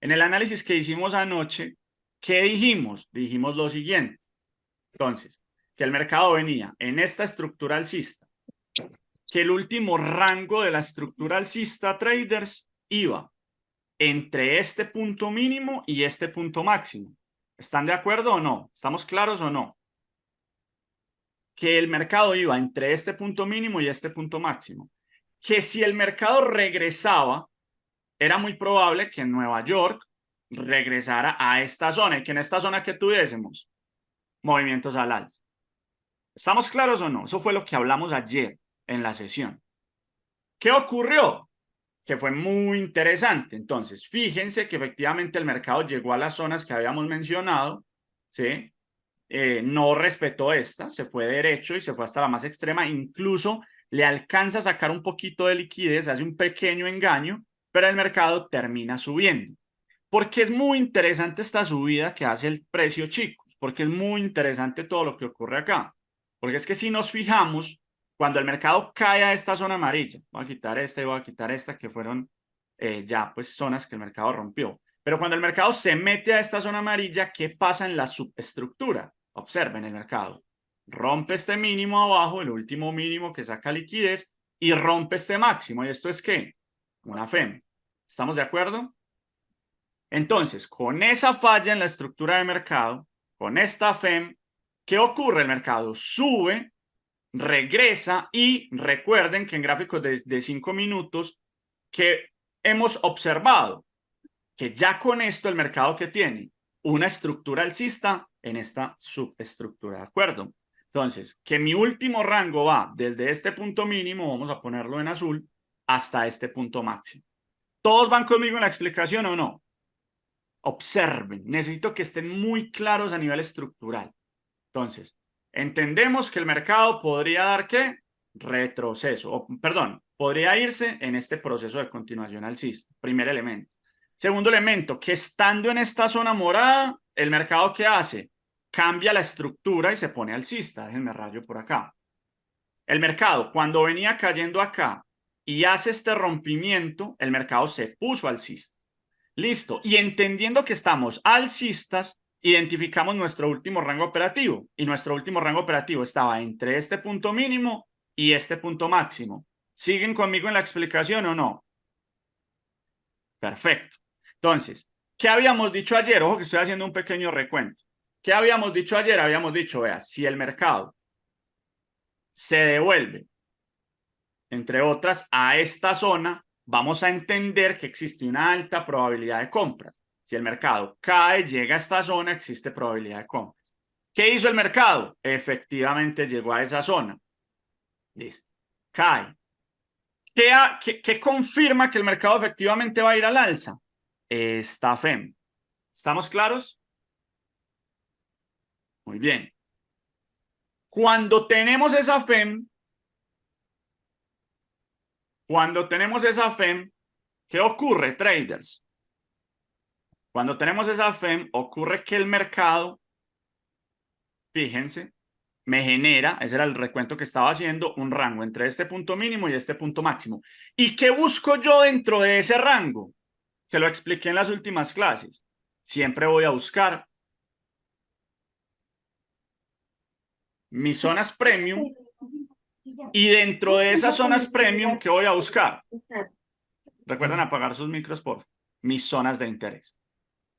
En el análisis que hicimos anoche, ¿qué dijimos? Dijimos lo siguiente. Entonces, que el mercado venía en esta estructura alcista, que el último rango de la estructura alcista traders iba entre este punto mínimo y este punto máximo. ¿Están de acuerdo o no? ¿Estamos claros o no? Que el mercado iba entre este punto mínimo y este punto máximo. Que si el mercado regresaba, era muy probable que en Nueva York regresara a esta zona y que en esta zona que tuviésemos movimientos al alza. ¿Estamos claros o no? Eso fue lo que hablamos ayer en la sesión. ¿Qué ocurrió? Que fue muy interesante. Entonces, fíjense que efectivamente el mercado llegó a las zonas que habíamos mencionado, ¿sí? No respetó esta, se fue derecho y se fue hasta la más extrema, incluso le alcanza a sacar un poquito de liquidez, hace un pequeño engaño, pero el mercado termina subiendo. Porque es muy interesante esta subida que hace el precio, chicos, porque es muy interesante todo lo que ocurre acá. Porque es que si nos fijamos, cuando el mercado cae a esta zona amarilla, voy a quitar esta y voy a quitar esta, que fueron ya pues zonas que el mercado rompió. Pero cuando el mercado se mete a esta zona amarilla, ¿qué pasa en la subestructura? Observen el mercado. Rompe este mínimo abajo, el último mínimo que saca liquidez, y rompe este máximo. ¿Y esto es qué? Una FEM. ¿Estamos de acuerdo? Entonces, con esa falla en la estructura de mercado, con esta FEM, ¿qué ocurre? El mercado sube, regresa y recuerden que en gráficos de 5 minutos que hemos observado que ya con esto el mercado que tiene una estructura alcista en esta subestructura, ¿de acuerdo? Entonces, que mi último rango va desde este punto mínimo, vamos a ponerlo en azul, hasta este punto máximo. ¿Todos van conmigo en la explicación o no? Observen, necesito que estén muy claros a nivel estructural. Entonces, entendemos que el mercado podría dar ¿qué? Retroceso, o, perdón, podría irse en este proceso de continuación alcista, primer elemento. Segundo elemento, que estando en esta zona morada, el mercado ¿qué hace? Cambia la estructura y se pone alcista. Déjenme rayo por acá. El mercado, cuando venía cayendo acá y hace este rompimiento, el mercado se puso alcista. Listo. Y entendiendo que estamos alcistas, identificamos nuestro último rango operativo. Y nuestro último rango operativo estaba entre este punto mínimo y este punto máximo. ¿Siguen conmigo en la explicación o no? Perfecto. Entonces, ¿qué habíamos dicho ayer? Ojo que estoy haciendo un pequeño recuento. ¿Qué habíamos dicho ayer? Habíamos dicho, vea, si el mercado se devuelve, entre otras, a esta zona, vamos a entender que existe una alta probabilidad de compras. Si el mercado cae, llega a esta zona, existe probabilidad de compras. ¿Qué hizo el mercado? Efectivamente llegó a esa zona. Listo. Cae. ¿Qué confirma que el mercado efectivamente va a ir al alza? Esta FEM. ¿Estamos claros? Muy bien. Cuando tenemos esa FEM, ¿qué ocurre, traders? Cuando tenemos esa FEM, ocurre que el mercado, fíjense, me genera, ese era el recuento que estaba haciendo, un rango entre este punto mínimo y este punto máximo. ¿Y qué busco yo dentro de ese rango? Que lo expliqué en las últimas clases. Siempre voy a buscar mis zonas premium y dentro de esas zonas premium, ¿qué voy a buscar? Recuerden apagar sus micros, por favor. Mis zonas de interés.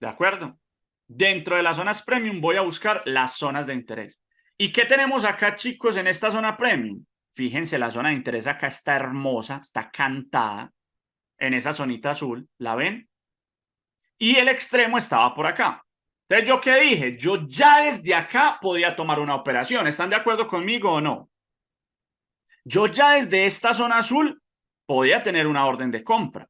¿De acuerdo? Dentro de las zonas premium voy a buscar las zonas de interés. ¿Y qué tenemos acá, chicos, en esta zona premium? Fíjense, la zona de interés acá está hermosa, está cantada en esa zonita azul, ¿la ven? Y el extremo estaba por acá. Entonces, ¿yo qué dije? Yo ya desde acá podía tomar una operación. ¿Están de acuerdo conmigo o no? Yo ya desde esta zona azul podía tener una orden de compra.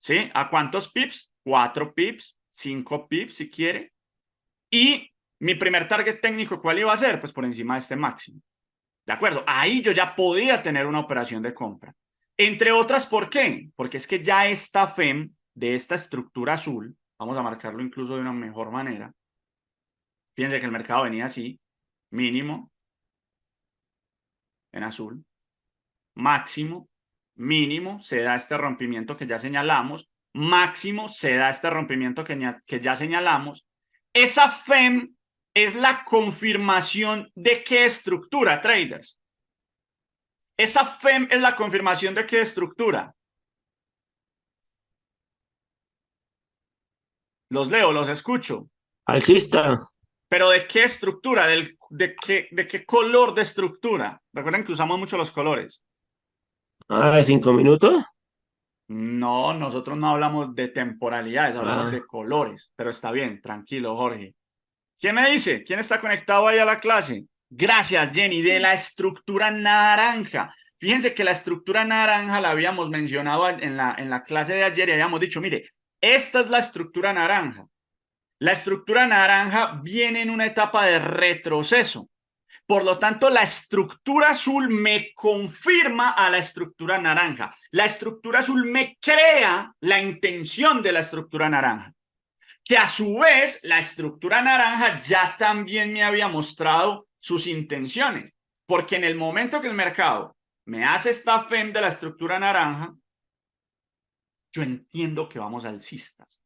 ¿Sí? ¿A cuántos pips? 4 pips, 5 pips si quiere. Y mi primer target técnico, ¿cuál iba a ser? Pues por encima de este máximo. ¿De acuerdo? Ahí yo ya podía tener una operación de compra. Entre otras, ¿por qué? Porque es que ya esta FEM de esta estructura azul, vamos a marcarlo incluso de una mejor manera. Fíjense que el mercado venía así, mínimo, en azul, máximo, mínimo, se da este rompimiento que ya señalamos, máximo se da este rompimiento que ya señalamos. Esa FEM es la confirmación de qué estructura, traders. Esa FEM es la confirmación de qué estructura. Los leo, los escucho. Alcista. Pero ¿de qué estructura? ¿De qué color de estructura? Recuerden que usamos mucho los colores. Ah, de 5 minutos. No, nosotros no hablamos de temporalidades, hablamos Ah, de colores. Pero está bien, tranquilo, Jorge. ¿Quién me dice? ¿Quién está conectado ahí a la clase? Gracias, Jenny. De la estructura naranja. Fíjense que la estructura naranja la habíamos mencionado en la clase de ayer y habíamos dicho, mire, esta es la estructura naranja. La estructura naranja viene en una etapa de retroceso. Por lo tanto, la estructura azul me confirma a la estructura naranja. La estructura azul me crea la intención de la estructura naranja, que a su vez la estructura naranja ya también me había mostrado sus intenciones, porque en el momento que el mercado me hace esta FEM de la estructura naranja, yo entiendo que vamos alcistas.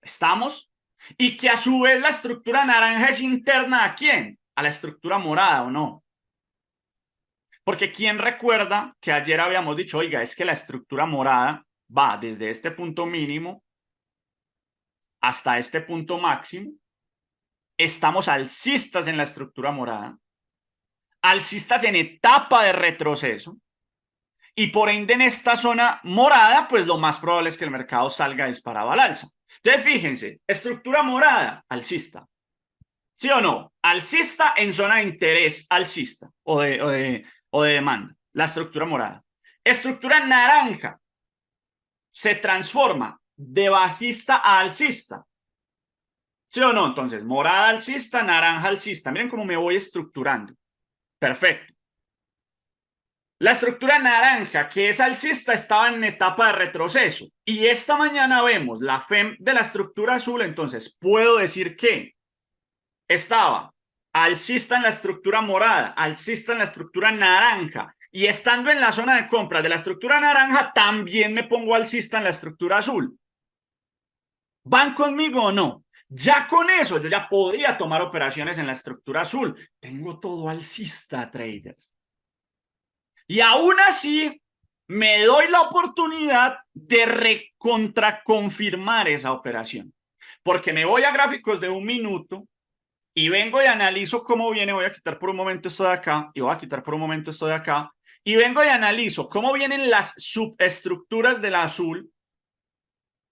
¿Estamos? Y que a su vez la estructura naranja es interna ¿a quién? A la estructura morada, ¿o no? Porque ¿quién recuerda que ayer habíamos dicho, oiga, es que la estructura morada va desde este punto mínimo hasta este punto máximo? Estamos alcistas en la estructura morada, alcistas en etapa de retroceso, y por ende en esta zona morada, pues lo más probable es que el mercado salga disparado al alza. Entonces fíjense, estructura morada, alcista. ¿Sí o no? Alcista en zona de interés alcista o de demanda, la estructura morada. Estructura naranja se transforma de bajista a alcista. ¿Sí o no? Entonces, morada alcista, naranja alcista. Miren cómo me voy estructurando. Perfecto. La estructura naranja, que es alcista, estaba en etapa de retroceso. Y esta mañana vemos la FEM de la estructura azul. Entonces, puedo decir que estaba alcista en la estructura morada, alcista en la estructura naranja. Y estando en la zona de compra de la estructura naranja, también me pongo alcista en la estructura azul. ¿Van conmigo o no? Ya con eso, yo ya podría tomar operaciones en la estructura azul. Tengo todo alcista, traders. Y aún así, me doy la oportunidad de recontraconfirmar esa operación. Porque me voy a gráficos de 1 minuto y vengo y analizo cómo viene. Voy a quitar por un momento esto de acá y voy a quitar por un momento esto de acá. Y vengo y analizo cómo vienen las subestructuras del azul.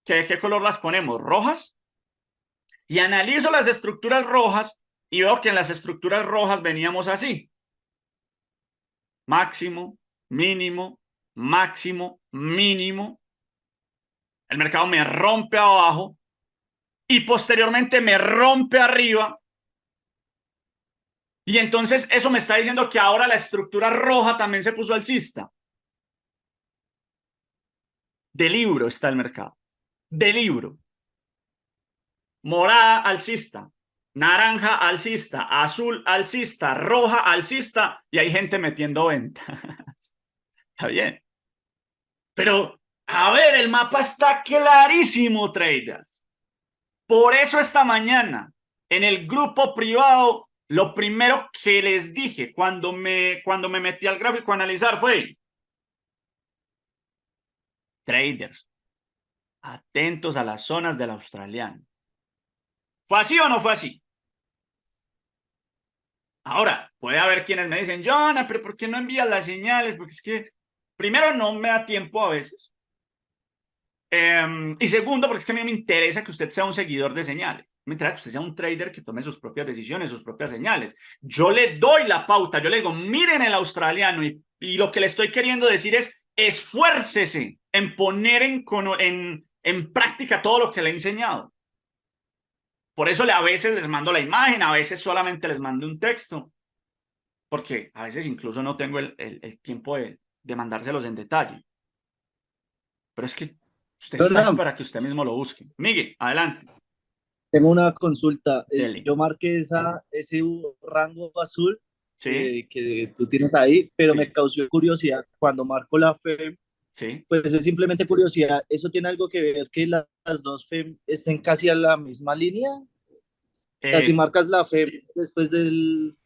¿De qué color las ponemos? ¿Rojas? Y analizo las estructuras rojas y veo que en las estructuras rojas veníamos así. Máximo, mínimo, máximo, mínimo. El mercado me rompe abajo y posteriormente me rompe arriba. Y entonces eso me está diciendo que ahora la estructura roja también se puso alcista. De libro está el mercado. De libro. Morada alcista, naranja alcista, azul alcista, roja alcista y hay gente metiendo venta. Está bien. Pero, a ver, el mapa está clarísimo, traders. Por eso esta mañana, en el grupo privado, lo primero que les dije cuando me metí al gráfico a analizar fue, traders, atentos a las zonas del australiano. ¿Fue así o no fue así? Ahora, puede haber quienes me dicen, Jonah, pero ¿por qué no envías las señales? Porque es que, primero, no me da tiempo a veces. Y segundo, porque es que a mí me interesa que usted sea un seguidor de señales. Me interesa que usted sea un trader que tome sus propias decisiones, sus propias señales. Yo le doy la pauta, yo le digo, miren el australiano y lo que le estoy queriendo decir es, esfuércese en poner en práctica todo lo que le he enseñado. Por eso a veces les mando la imagen, a veces solamente les mando un texto, porque a veces incluso no tengo el tiempo de mandárselos en detalle. Pero es que usted está es Hola, para que usted mismo lo busque. Miguel, adelante. tengo una consulta. Dele. Yo marqué ese rango azul ¿Sí? que tú tienes ahí, pero me Sí. causó curiosidad cuando marco la FEM. Sí. Pues es simplemente curiosidad. ¿Eso tiene algo que ver que las dos FEM estén casi a la misma línea? O sea, si Eh, marcas la FEM después del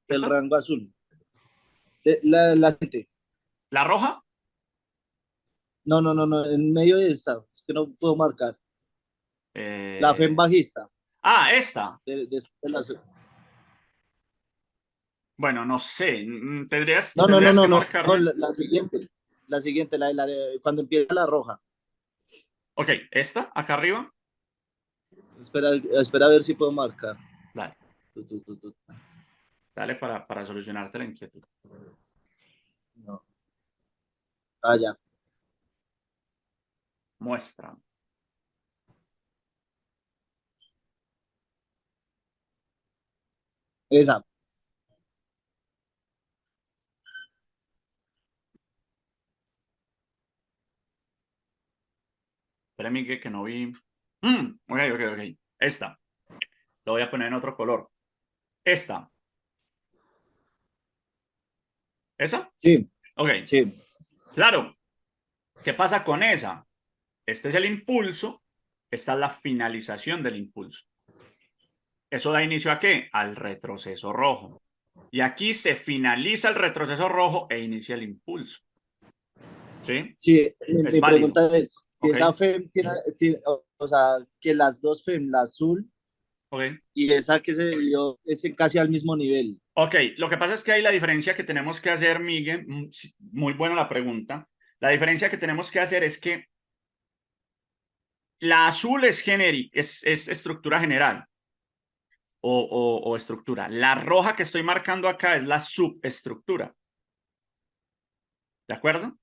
¿Esta? rango azul, la gente. ¿La roja? No, no, no, no, en medio de esta, es que no puedo marcar. La FEM Eh, bajista. Esta. Después de la, Bueno, no sé. Tendrías, no, no, no, tendrías que no, no, no, marcarme. la siguiente, cuando empieza la roja. Ok, esta, acá arriba. Espera a ver si puedo marcar. Dale, Tu. dale para solucionarte la inquietud. No. Ah, ya. Muestra. Esa. Espérame que no vi. Ok, ok, ok. Esta. Lo voy a poner en otro color. Esta. ¿Esa? Sí, Ok. sí. Claro. ¿Qué pasa con esa? Este es el impulso. Esta es la finalización del impulso. ¿Eso da inicio a qué? Al retroceso rojo. Y aquí se finaliza el retroceso rojo e inicia el impulso. ¿Sí? Sí, Es mi válido. pregunta es, si Ok, esa FEM o sea, que las dos FEM, la azul ok. y esa que se dio, es casi al mismo nivel. Ok, lo que pasa es que hay la diferencia que tenemos que hacer, Miguel, sí, muy buena la pregunta. La diferencia que tenemos que hacer es que la azul es genérica, es estructura general o estructura. La roja que estoy marcando acá es la subestructura. ¿De acuerdo?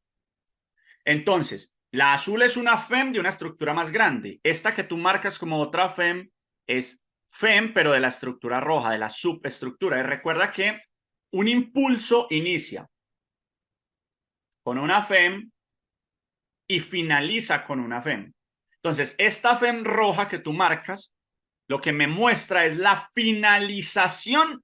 Entonces, la azul es una FEM de una estructura más grande. Esta que tú marcas como otra FEM es FEM, pero de la estructura roja, de la subestructura. Y recuerda que un impulso inicia con una FEM y finaliza con una FEM. Entonces, esta FEM roja que tú marcas, lo que me muestra es la finalización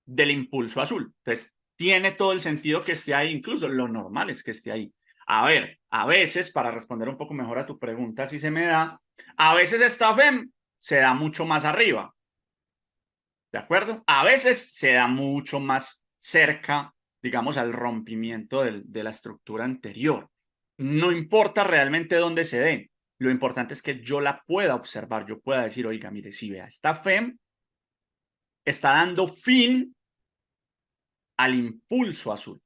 del impulso azul. Entonces, tiene todo el sentido que esté ahí, incluso lo normal es que esté ahí. A ver, a veces, para responder un poco mejor a tu pregunta, si se me da, a veces esta FEM se da mucho más arriba, ¿de acuerdo? A veces se da mucho más cerca, digamos, al rompimiento de la estructura anterior. No importa realmente dónde se dé, lo importante es que yo la pueda observar, yo pueda decir, oiga, mire, si vea, esta FEM está dando fin al impulso azul.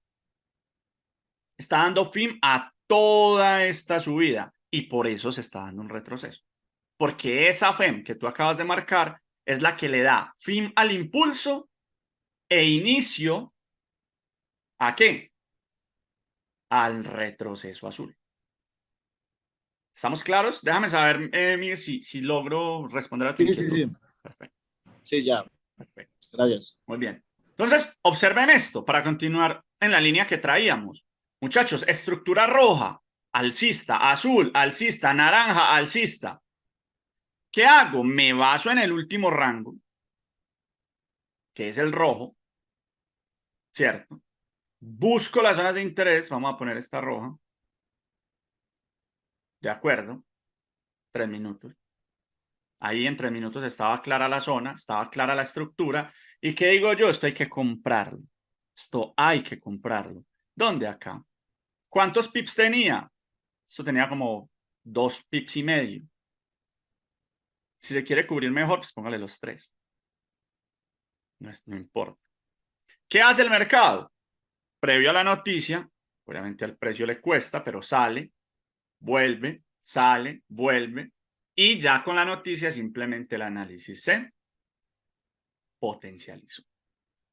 Está dando fin a toda esta subida y por eso se está dando un retroceso. Porque esa FEM que tú acabas de marcar es la que le da fin al impulso e inicio ¿a qué? Al retroceso azul. ¿Estamos claros? Déjame saber, Miguel, si logro responder a tu Sí, sí, inquietud. sí. Perfecto, Sí, ya. perfecto. Gracias. Muy bien. Entonces, observen esto para continuar en la línea que traíamos. Muchachos, estructura roja, alcista, azul, alcista, naranja, alcista. ¿Qué hago? Me baso en el último rango, que es el rojo, ¿cierto? Busco las zonas de interés, vamos a poner esta roja. De acuerdo, 3 minutos. Ahí en 3 minutos estaba clara la zona, estaba clara la estructura. ¿Y qué digo yo? Esto hay que comprarlo. Esto hay que comprarlo. ¿Dónde acá? ¿Cuántos pips tenía? Esto tenía como 2,5 pips. Si se quiere cubrir mejor, pues póngale los 3. No importa. ¿Qué hace el mercado? Previo a la noticia, obviamente al precio le cuesta, pero sale, vuelve, sale, vuelve. Y ya con la noticia simplemente el análisis se potencializó.